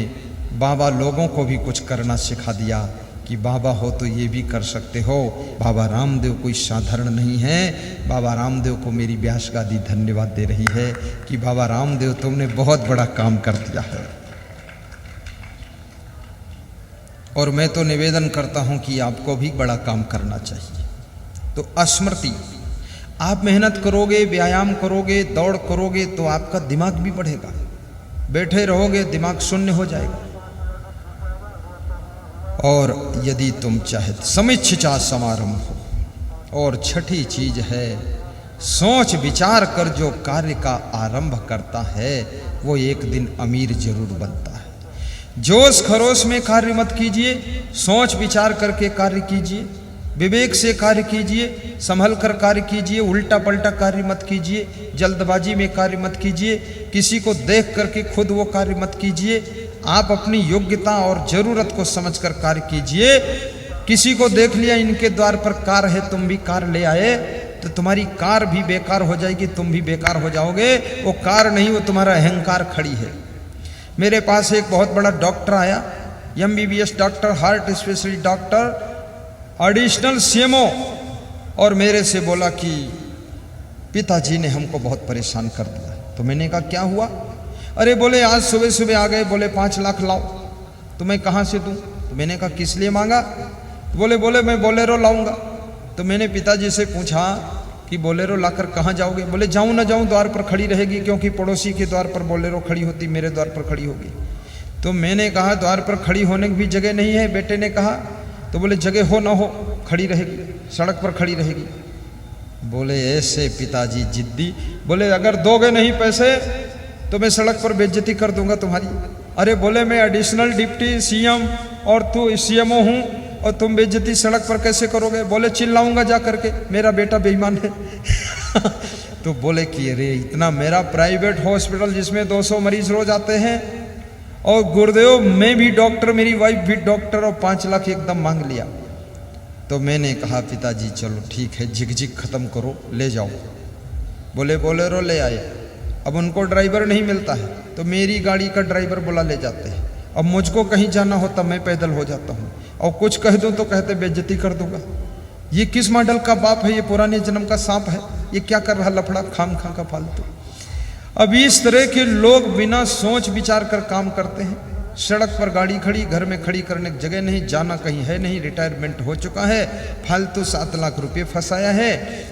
बाबा लोगों को भी कुछ करना सिखा दिया कि बाबा हो तो ये भी कर सकते हो। बाबा रामदेव कोई साधारण नहीं है। बाबा रामदेव को मेरी व्यास गादी धन्यवाद दे रही है कि बाबा रामदेव तुमने बहुत बड़ा काम कर दिया है। और मैं तो निवेदन करता हूं कि आपको भी बड़ा काम करना चाहिए। तो स्मृति, आप मेहनत करोगे, व्यायाम करोगे, दौड़ करोगे तो आपका दिमाग भी बढ़ेगा। बैठे रहोगे दिमाग शून्य हो जाएगा। और यदि तुम चाहे समीक्षा समारंभ हो। और छठी चीज है, सोच विचार कर जो कार्य का आरंभ करता है वो एक दिन अमीर जरूर बनता है। जोश खरोश में कार्य मत कीजिए, सोच विचार करके कार्य कीजिए, विवेक से कार्य कीजिए, संभल कर कार्य कीजिए, उल्टा पलटा कार्य मत कीजिए, जल्दबाजी में कार्य मत कीजिए, किसी को देख करके खुद वो कार्य मत कीजिए। आप अपनी योग्यता और जरूरत को समझकर कार्य कीजिए। किसी को देख लिया इनके द्वार पर कार है, तुम भी कार ले आए तो तुम्हारी कार भी बेकार हो जाएगी, तुम भी बेकार हो जाओगे। वो कार नहीं, वो तुम्हारा अहंकार खड़ी है। मेरे पास एक बहुत बड़ा डॉक्टर आया, MBBS doctor, heart specialist doctor, additional CMO, और मेरे से बोला कि पिताजी ने हमको बहुत परेशान कर दिया। तो मैंने कहा क्या हुआ? अरे बोले आज सुबह सुबह आ गए, बोले 5 लाख लाओ। तो मैं कहाँ से दूँ? तो मैंने कहा किस लिए मांगा? तो बोले मैं बोलेरो लाऊंगा। तो मैंने पिताजी से पूछा कि बोलेरो लाकर कहाँ जाओगे? बोले जाऊँ ना जाऊँ, द्वार पर खड़ी रहेगी, क्योंकि पड़ोसी के द्वार पर बोलेरो खड़ी होती, मेरे द्वार पर खड़ी होगी। तो मैंने कहा द्वार पर खड़ी होने की भी जगह नहीं है। बेटे ने कहा, तो बोले जगह हो ना हो खड़ी रहेगी, सड़क पर खड़ी रहेगी। बोले ऐसे पिताजी जिद्दी, बोले अगर दोगे नहीं पैसे तो मैं सड़क पर बेइज्जती कर दूंगा तुम्हारी। अरे बोले मैं एडिशनल डिप्टी CM और तू CMO हूँ और तुम बेइज्जती सड़क पर कैसे करोगे? बोले चिल्लाऊंगा जा करके, मेरा बेटा बेईमान है। तो बोले कि अरे इतना, मेरा प्राइवेट हॉस्पिटल जिसमें 200 मरीज रोज आते हैं और गुरुदेव मैं भी डॉक्टर, मेरी वाइफ भी डॉक्टर, और 5 लाख एकदम मांग लिया। तो मैंने कहा पिताजी चलो ठीक है, झिकझिक खत्म करो, ले जाओ। बोले बोलेरो ले आए। अब उनको ड्राइवर नहीं मिलता है तो मेरी गाड़ी का ड्राइवर बुला ले जाते हैं। अब मुझको कहीं जाना होता मैं पैदल हो जाता हूँ, और कुछ कह दूँ तो कहते बेइज्जती कर दूंगा। ये किस मॉडल का बाप है? ये पुराने जन्म का सांप है। ये क्या कर रहा लफड़ा खाम खा का फालतू। अब इस तरह के लोग बिना सोच विचार कर काम करते हैं। सड़क पर गाड़ी खड़ी, घर में खड़ी करने की जगह नहीं, जाना कहीं है नहीं, रिटायरमेंट हो चुका है, फालतू 7 लाख रुपए फंसाया है।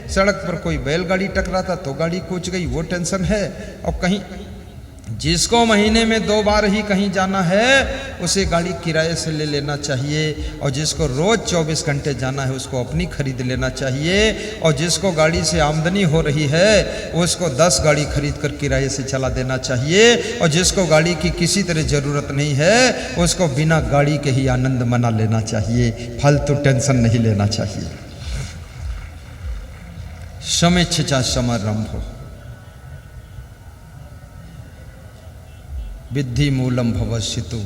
सड़क पर कोई बैलगाड़ी टकराता तो गाड़ी कूच गई, वो टेंशन है। और कहीं जिसको महीने में 2 बार ही कहीं जाना है उसे गाड़ी किराए से ले लेना चाहिए, और जिसको रोज 24 घंटे जाना है उसको अपनी खरीद लेना चाहिए, और जिसको गाड़ी से आमदनी हो रही है उसको 10 गाड़ी खरीद कर किराए से चला देना चाहिए, और जिसको गाड़ी की किसी तरह ज़रूरत नहीं है उसको बिना गाड़ी के ही आनंद मना लेना चाहिए, फालतू टेंशन नहीं लेना चाहिए। समीक्षा समारंभ विद्धि मूलम भवस्यतु।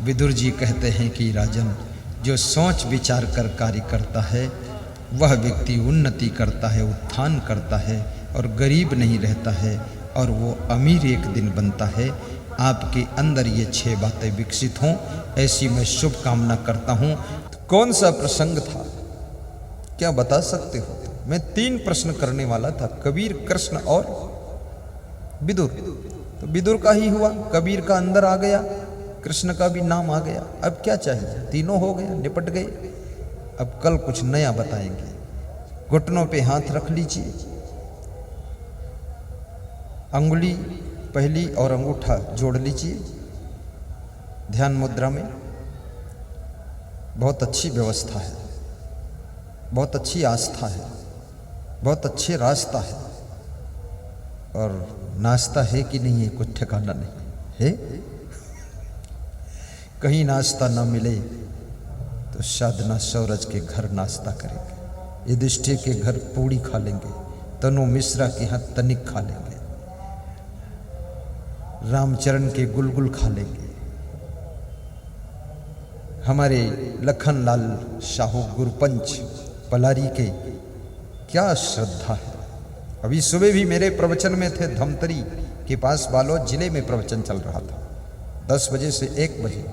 विदुर जी कहते हैं कि राजन, जो सोच विचार कर कार्य करता है वह व्यक्ति उन्नति करता है, उत्थान करता है और गरीब नहीं रहता है, और वो अमीर एक दिन बनता है। आपके अंदर ये 6 बातें विकसित हों, ऐसी मैं शुभकामना करता हूँ। कौन सा प्रसंग था, क्या बता सकते हो? मैं 3 प्रश्न करने वाला था, कबीर, कृष्ण और विदुर। तो विदुर का ही हुआ, कबीर का अंदर आ गया, कृष्ण का भी नाम आ गया। अब क्या चाहिए? तीनों हो गया, निपट गए। अब कल कुछ नया बताएंगे। घुटनों पे हाथ रख लीजिए, अंगुली पहली और अंगूठा जोड़ लीजिए ध्यान मुद्रा में। बहुत अच्छी व्यवस्था है, बहुत अच्छी आस्था है, बहुत अच्छे रास्ता है। और नाश्ता है कि नहीं है कुछ ठिकाना नहीं है। कहीं नाश्ता ना मिले तो साधना सौरज के घर नाश्ता करेंगे, युधिष्ठिर के घर पूड़ी खा लेंगे, तनु मिश्रा के यहाँ तनिक खा लेंगे, रामचरण के गुलगुल खा लेंगे, हमारे लखनलाल साहू गुरुपंच पलारी के क्या श्रद्धा है। अभी सुबह भी मेरे प्रवचन में थे, धमतरी के पास बालोद जिले में प्रवचन चल रहा था। 10 बजे से 1 बजे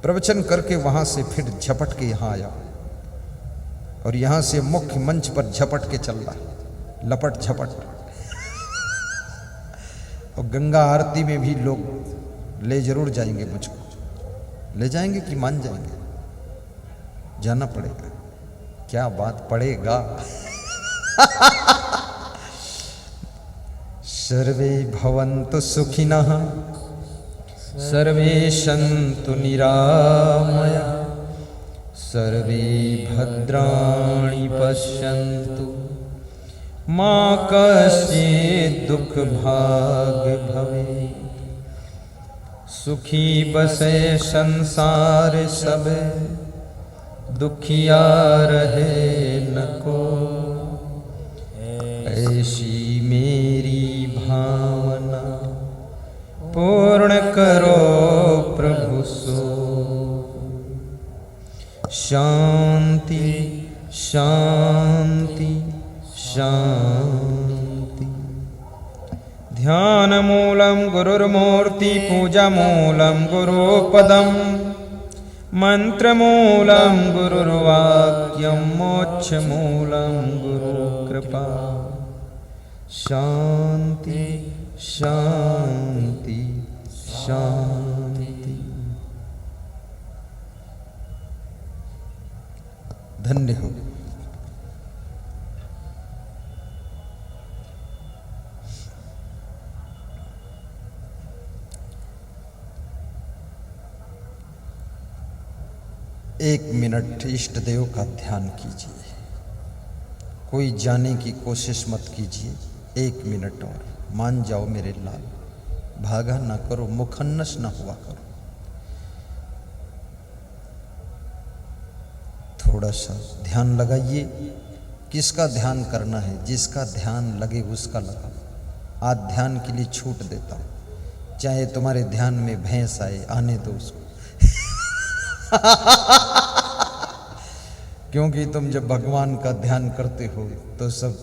प्रवचन करके वहां से फिर झपट के यहाँ आया और यहाँ से मुख्य मंच पर झपट के चल रहा है, लपट झपट। और गंगा आरती में भी लोग ले जरूर जाएंगे, मुझको ले जाएंगे कि मान जाएंगे, जाना पड़ेगा। क्या बात पड़ेगा। सर्वे भवन्तु सुखिनः, सर्वे सन्तु निरामया, सर्वे भद्राणि पश्यन्तु, मा कश्चित् दुःखभाग् भवेत्। सुखी बसे संसार सब, दुखिया रहे न को। ऐसी मेरी भावना पूर्ण करो प्रभु सो। शांति शांति शांति। ध्यान मूलम गुरुर्मूर्ति, पूजा मूलम गुरुपदम, मंत्र मूलम गुरुर्वाक्यम, मोक्ष मूलम गुरु कृपा। शांति शांति शांति। धन्य हो। एक मिनट इष्ट देव का ध्यान कीजिए। कोई जाने की कोशिश मत कीजिए। 1 मिनट और मान जाओ मेरे लाल। भागा ना करो, मुखन्नस ना हुआ करो। थोड़ा सा ध्यान लगाइए। किसका ध्यान करना है? जिसका ध्यान लगे उसका लगा। आज ध्यान के लिए छूट देता हूं। चाहे तुम्हारे ध्यान में भैंस आए, आने दो उसको। क्योंकि तुम जब भगवान का ध्यान करते हो तो सब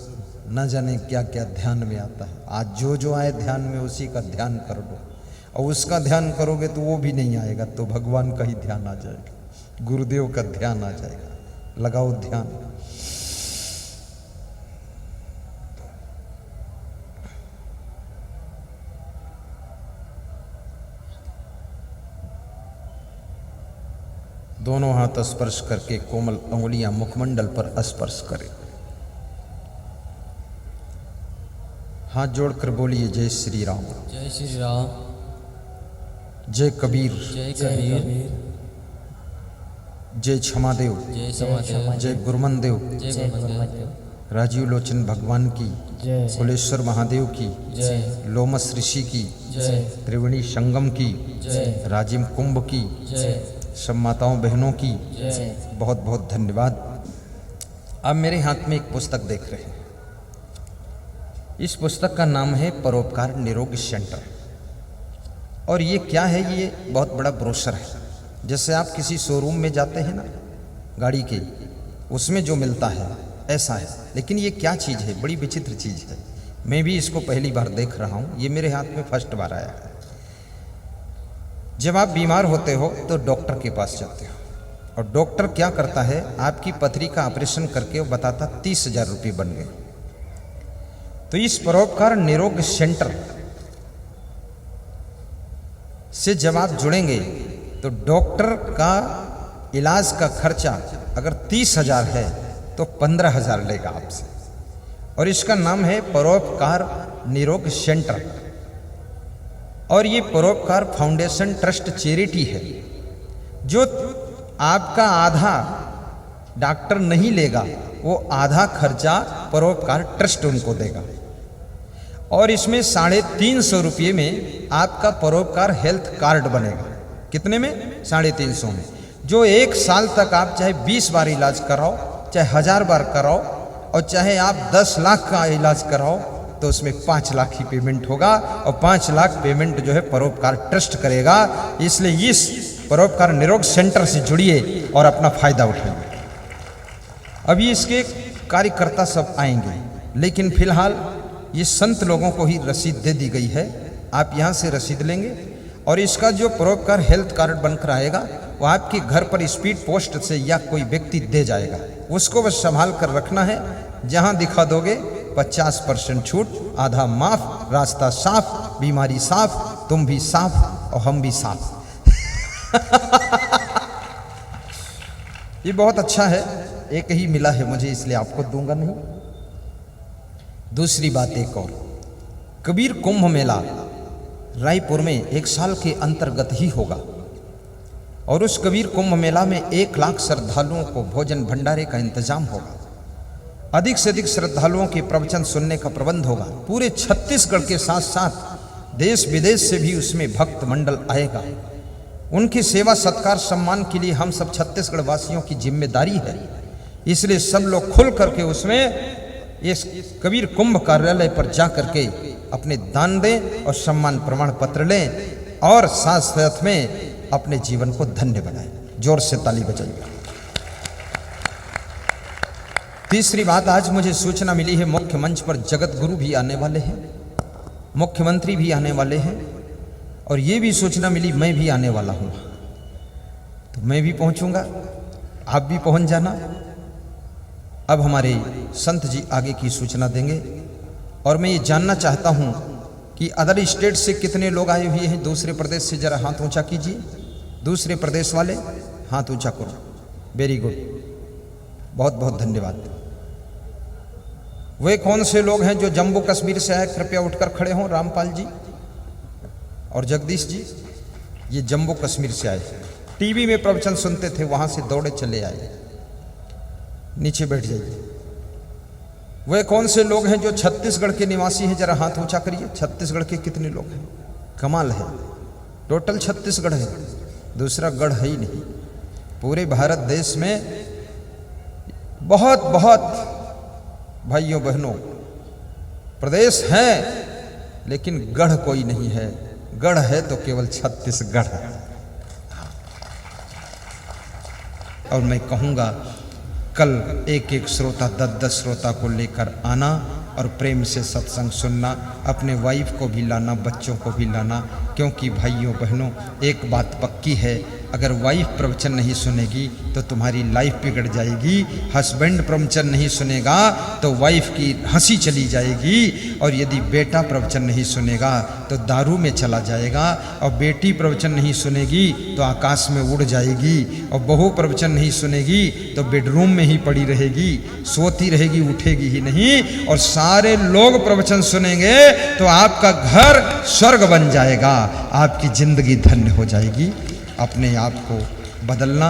न जाने क्या क्या ध्यान में आता है। आज जो जो आए ध्यान में उसी का ध्यान कर लो, और उसका ध्यान करोगे तो वो भी नहीं आएगा, तो भगवान का ही ध्यान आ जाएगा, गुरुदेव का ध्यान आ जाएगा। लगाओ ध्यान। दोनों हाथ स्पर्श करके कोमल अंगुलियां मुखमंडल पर स्पर्श करें। हाथ जोड़कर बोलिए जय श्री राम। जय श्री राम। जय कबीर। जय कबीर। जय क्षमादेव। जय क्षमादेव। जय गुरुमनदेव। जय गुरुमनदेव। राजीव लोचन भगवान की जय। कुलेश्वर महादेव की जय। लोमस ऋषि की जय। त्रिवेणी संगम की जय। राजिम कुंभ की जय। सब माताओं बहनों की जय। बहुत बहुत धन्यवाद। आप मेरे हाथ में एक पुस्तक देख रहे हैं। इस पुस्तक का नाम है परोपकार निरोग सेंटर। और ये क्या है? ये बहुत बड़ा ब्रोशर है। जैसे आप किसी शोरूम में जाते हैं ना गाड़ी के, उसमें जो मिलता है ऐसा है। लेकिन ये क्या चीज़ है? बड़ी विचित्र चीज़ है। मैं भी इसको पहली बार देख रहा हूँ। ये मेरे हाथ में फर्स्ट बार आया है। जब आप बीमार होते हो तो डॉक्टर के पास जाते हो, और डॉक्टर क्या करता है? आपकी पथरी का ऑपरेशन करके वो बताता 30,000 रुपये बन गए। तो इस परोपकार निरोग सेंटर से जब आप जुड़ेंगे तो डॉक्टर का इलाज का खर्चा अगर 30,000 है तो 15,000 लेगा आपसे। और इसका नाम है परोपकार निरोग सेंटर और ये परोपकार फाउंडेशन ट्रस्ट चैरिटी है, जो आपका आधा डॉक्टर नहीं लेगा, वो आधा खर्चा परोपकार ट्रस्ट उनको देगा। और इसमें 350 रुपये में आपका परोपकार हेल्थ कार्ड बनेगा। कितने में? 350 में। जो 1 साल तक आप चाहे 20 बार इलाज कराओ, चाहे 1000 बार कराओ, और चाहे आप 10 लाख का इलाज कराओ, तो उसमें 5 लाख ही पेमेंट होगा, और 5 लाख पेमेंट जो है परोपकार ट्रस्ट करेगा। इसलिए इस परोपकार निरोग सेंटर से जुड़िए और अपना फायदा उठाइए। अभी इसके कार्यकर्ता सब आएंगे, लेकिन फिलहाल ये संत लोगों को ही रसीद दे दी गई है। आप यहाँ से रसीद लेंगे और इसका जो परोपकार हेल्थ कार्ड बनकर आएगा वो आपके घर पर स्पीड पोस्ट से या कोई व्यक्ति दे जाएगा। उसको बस संभाल कर रखना है। जहाँ दिखा दोगे 50% छूट, आधा माफ, रास्ता साफ, बीमारी साफ, तुम भी साफ और हम भी साफ। ये बहुत अच्छा है, एक ही मिला है मुझे, इसलिए आपको दूंगा नहीं। दूसरी बात एक और, कबीर कुंभ मेला रायपुर में 1 साल के अंतर्गत ही होगा और उस कबीर कुंभ मेला में 1 लाख श्रद्धालुओं को भोजन भंडारे का इंतजाम होगा। अधिक से अधिक श्रद्धालुओं के प्रवचन सुनने का प्रबंध होगा। पूरे छत्तीसगढ़ के साथ साथ देश विदेश से भी उसमें भक्त मंडल आएगा। उनकी सेवा सत्कार सम्मान के लिए हम सब छत्तीसगढ़ वासियों की जिम्मेदारी है। इसलिए सब लोग खुल करके उसमें इस कबीर कुंभ कार्यालय पर जा करके अपने दान दें और सम्मान प्रमाण पत्र लें और साथ साथ में अपने जीवन को धन्य बनाएं। जोर से ताली बजाइए। तीसरी बात, आज मुझे सूचना मिली है मुख्य मंच पर जगत गुरु भी आने वाले हैं, मुख्यमंत्री भी आने वाले हैं, और ये भी सूचना मिली मैं भी आने वाला हूँ। तो मैं भी पहुँचूँगा, आप भी पहुँच जाना। अब हमारे संत जी आगे की सूचना देंगे और मैं ये जानना चाहता हूँ कि अदर स्टेट से कितने लोग आए हुए हैं, दूसरे प्रदेश से जरा हाथ ऊंचा कीजिए। दूसरे प्रदेश वाले हाथ ऊंचा करो। वेरी गुड, बहुत बहुत धन्यवाद। वे कौन से लोग हैं जो जम्मू कश्मीर से आए, कृपया उठकर खड़े हों। रामपाल जी और जगदीश जी, ये जम्मू कश्मीर से आए, टीवी में प्रवचन सुनते थे, वहां से दौड़े चले आए। नीचे बैठ जाइए। वे कौन से लोग हैं जो छत्तीसगढ़ के निवासी हैं, जरा हाथ ऊंचा करिए। छत्तीसगढ़ के कितने लोग हैं? कमाल है, टोटल छत्तीसगढ़ है, दूसरा गढ़ है ही नहीं। पूरे भारत देश में बहुत बहुत भाइयों बहनों प्रदेश हैं, लेकिन गढ़ कोई नहीं है। गढ़ है तो केवल छत्तीसगढ़ है। और मैं कहूँगा कल एक एक श्रोता 10-10 श्रोता को लेकर आना और प्रेम से सत्संग सुनना। अपने वाइफ को भी लाना, बच्चों को भी लाना, क्योंकि भाइयों बहनों एक बात पक्की है, अगर वाइफ प्रवचन नहीं सुनेगी तो तुम्हारी लाइफ बिगड़ जाएगी। हस्बैंड प्रवचन नहीं सुनेगा तो वाइफ की हंसी चली जाएगी, और यदि बेटा प्रवचन नहीं सुनेगा तो दारू में चला जाएगा, और बेटी प्रवचन नहीं सुनेगी तो आकाश में उड़ जाएगी, और बहू प्रवचन नहीं सुनेगी तो बेडरूम में ही पड़ी रहेगी, सोती रहेगी, उठेगी ही नहीं। और सारे लोग प्रवचन सुनेंगे तो आपका घर स्वर्ग बन जाएगा, आपकी जिंदगी धन्य हो जाएगी। अपने आप को बदलना।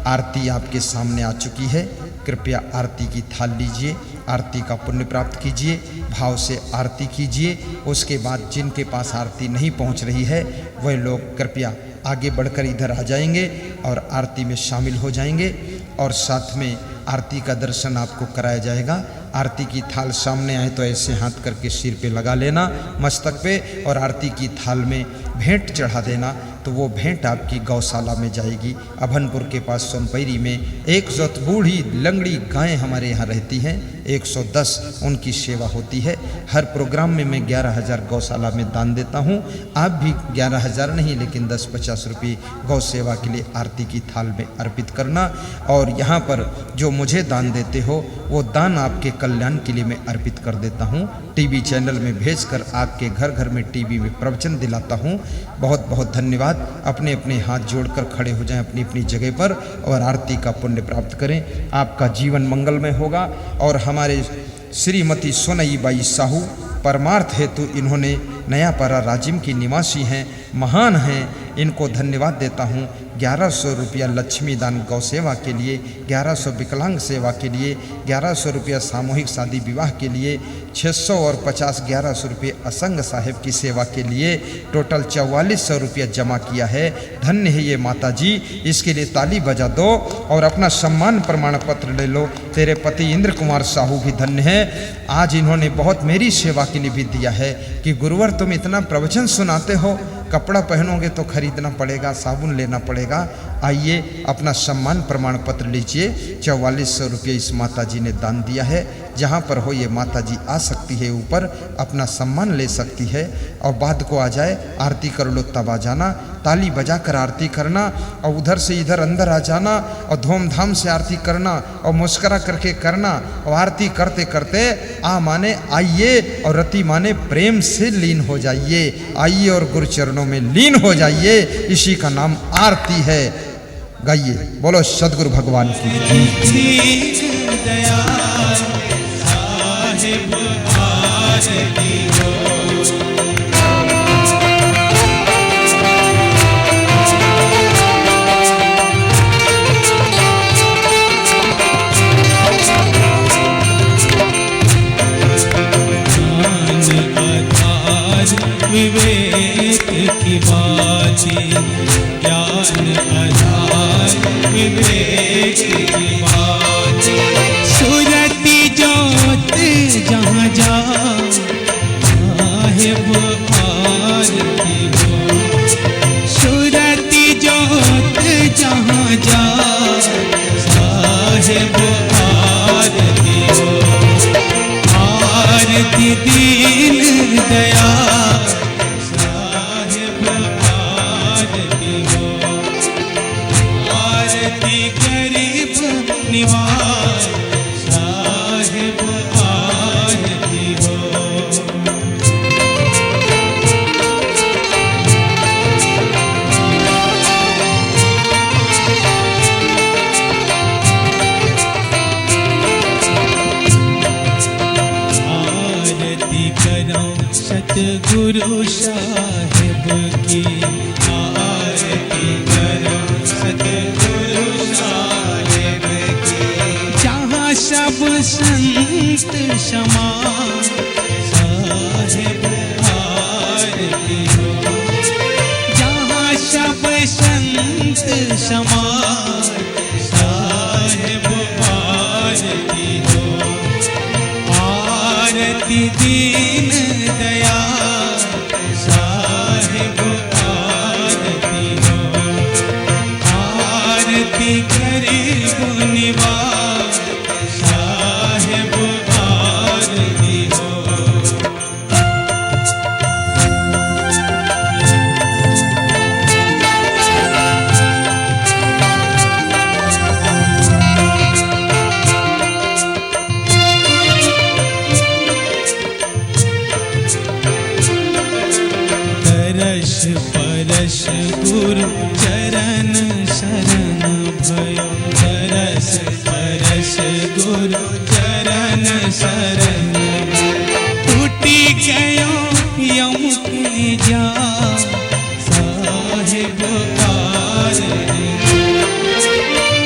आरती आपके सामने आ चुकी है, कृपया आरती की थाल लीजिए, आरती का पुण्य प्राप्त कीजिए, भाव से आरती कीजिए। उसके बाद जिनके पास आरती नहीं पहुंच रही है वह लोग कृपया आगे बढ़कर इधर आ जाएंगे और आरती में शामिल हो जाएंगे, और साथ में आरती का दर्शन आपको कराया जाएगा। आरती की थाल सामने आए तो ऐसे हाथ करके सिर पे लगा लेना, मस्तक पे, और आरती की थाल में भेंट चढ़ा देना, तो वो भेंट आपकी गौशाला में जाएगी। अभनपुर के पास सोनपैरी में 100 बूढ़ी लंगड़ी गायें हमारे यहाँ रहती हैं, 110 उनकी सेवा होती है। हर प्रोग्राम में मैं 11,000 गौशाला में दान देता हूँ। आप भी 11,000 नहीं, लेकिन 10-50 रुपये गौ सेवा के लिए आरती की थाल में अर्पित करना। और यहाँ पर जो मुझे दान देते हो वो दान आपके कल्याण के लिए मैं अर्पित कर देता हूँ। टीवी चैनल में भेजकर आपके घर घर में टीवी में प्रवचन दिलाता हूँ। बहुत बहुत धन्यवाद। अपने अपने हाथ जोड़कर खड़े हो जाएं अपनी अपनी जगह पर और आरती का पुण्य प्राप्त करें। आपका जीवन मंगलमय होगा। और हमारे श्रीमती सोनई बाई साहू परमार्थ हेतु इन्होंने नयापारा राजिम की निवासी हैं, महान हैं, इनको धन्यवाद देता हूँ। 1100 रुपया लक्ष्मी दान गौ सेवा के लिए, 1100 विकलांग सेवा के लिए, 1100 रुपया सामूहिक शादी विवाह के लिए, 600 और 50 1100 रुपये असंग साहेब की सेवा के लिए, टोटल 4400 रुपया जमा किया है। धन्य है ये माता जी, इसके लिए ताली बजा दो और अपना सम्मान प्रमाण पत्र ले लो। तेरे पति इंद्र कुमार साहू भी धन्य है, आज इन्होंने बहुत मेरी सेवा के लिए भी दिया है कि गुरुवर तुम इतना प्रवचन सुनाते हो, कपड़ा पहनोगे तो खरीदना पड़ेगा, साबुन लेना पड़ेगा, आइए अपना सम्मान प्रमाण पत्र लीजिए। 4400 रुपये इस माता जी ने दान दिया है। जहाँ पर हो ये माता जी आ सकती है, ऊपर अपना सम्मान ले सकती है और बाद को आ जाए, आरती कर लो तब आ जाना, ताली बजा कर आरती करना और उधर से इधर अंदर आ जाना और धूमधाम से आरती करना और मुस्करा करके करना और आरती करते करते आ माने आइए और रति माने प्रेम से लीन हो जाइए। आइए और गुरु चरणों में लीन हो जाइए, इसी का नाम आरती है। गाइए, बोलो सदगुरु भगवान की। विवेक की बाजी, ज्ञान आधार विवेक की बाजी, सूरती जोत जहाँ जा साहिब आरती हो, सूरती जोत जहाँ जा साहिब आरती हो, आरती दीन दया निवास साहिब आरती हो। आरती करो सतगुरु साहिब की, आरती करो सतगुरु साहिब सब संत क्षमा साहिब आरती हो, जहाँ सब संत क्षमा साहिब आरती हो, आरती दीन दया साहिब आरती हो, आरती गरीब निवास साहिब आरती हो। तरस परस गुरु चरण शरण भयो, तरस परस गुरु चरण शरण, टूटी गयो यम की जा साहिब आरती,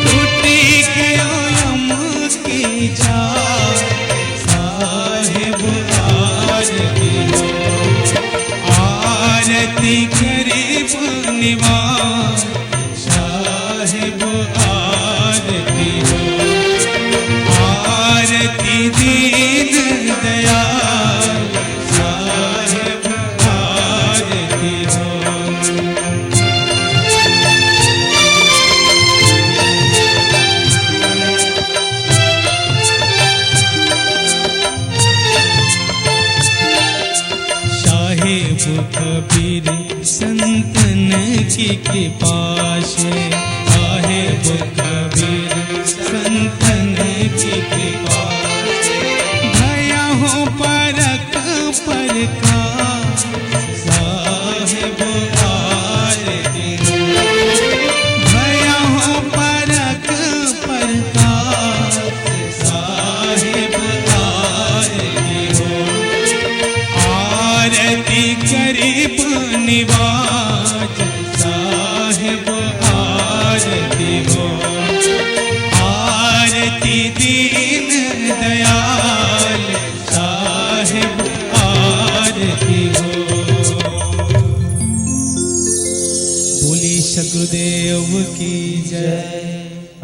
टूटी गयो यम की जा साहिब आरती हो, आरती गरीब निवास साहिब आरती हो, आरती दीन दया साहिब आरती हो। साहिब कबीर संतन की कृपा से, साहिब कबीर संतन की कृपा से, भया हो परक परका साहिब आरती हो, भया हो परक परका साहिब आरती हो,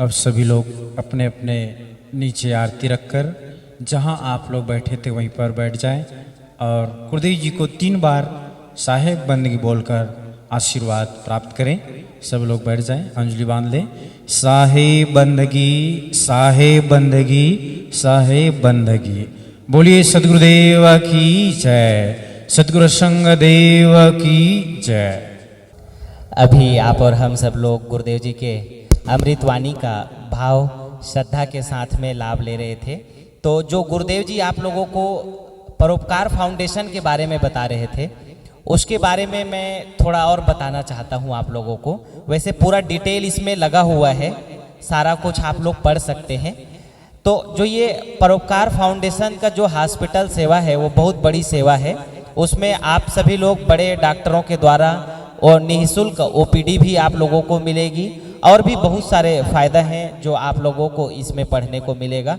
अब सभी लोग अपने अपने नीचे आरती रखकर जहां आप लोग बैठे थे वहीं पर बैठ जाएं और गुरुदेव जी को 3 बार साहेब बंदगी बोलकर आशीर्वाद प्राप्त करें। सब लोग बैठ जाएं, अंजलि बांध लें। साहेब बंदगी, साहेब बंदगी, साहेब बंदगी। बोलिए सद्गुरुदेव की जय, सद्गुरु संग देव की जय। अभी आप और हम सब लोग गुरुदेव जी के अमृतवाणी का भाव श्रद्धा के साथ में लाभ ले रहे थे। तो जो गुरुदेव जी आप लोगों को परोपकार फाउंडेशन के बारे में बता रहे थे, उसके बारे में मैं थोड़ा और बताना चाहता हूं आप लोगों को। वैसे पूरा डिटेल इसमें लगा हुआ है, सारा कुछ आप लोग पढ़ सकते हैं। तो जो ये परोपकार फाउंडेशन का जो हॉस्पिटल सेवा है वो बहुत बड़ी सेवा है। उसमें आप सभी लोग बड़े डॉक्टरों के द्वारा और निःशुल्क ओपीडी भी आप लोगों को मिलेगी और भी बहुत सारे फ़ायदे हैं जो आप लोगों को इसमें पढ़ने को मिलेगा।